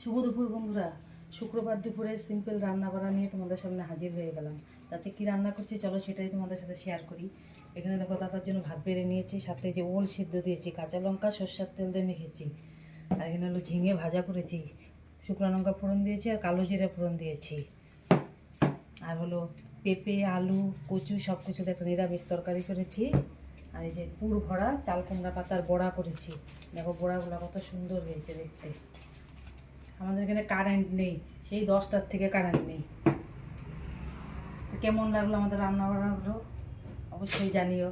শুভ দুপুর বন্ধুরা। শুক্রবার দুপুরে সিম্পল রান্না বান্না নিয়ে তোমাদের সামনে হাজির হয়ে গেলাম। তাতে কী রান্না করছি চলো সেটাই তোমাদের সাথে শেয়ার করি। এখানে দেখো দাদার জন্য ভাত বেড়ে নিয়েছি, সাথে যে ওল সিদ্ধ দিয়েছি, কাঁচা লঙ্কা সর্ষের তেল দিয়ে মেখেছি। আর এখানে হলো ঝিঙে ভাজা করেছি, শুকনো লঙ্কা ফোড়ন দিয়েছি আর কালো জিরে ফোড়ন দিয়েছি। আর হলো পেঁপে, আলু, কচু সব কিছু দেখো নিরামিষ তরকারি করেছি। আর এই যে পুর ভরা চাল কুমড়া পাতার বড়া করেছি। দেখো বড়াগুলো কত সুন্দর হয়েছে দেখতে। আমাদের এখানে কারেন্ট নেই, সেই 10টার থেকে কারেন্ট নেই। তো কেমন লাগলো আমাদের রান্না বান্নাগুলো অবশ্যই জানিও।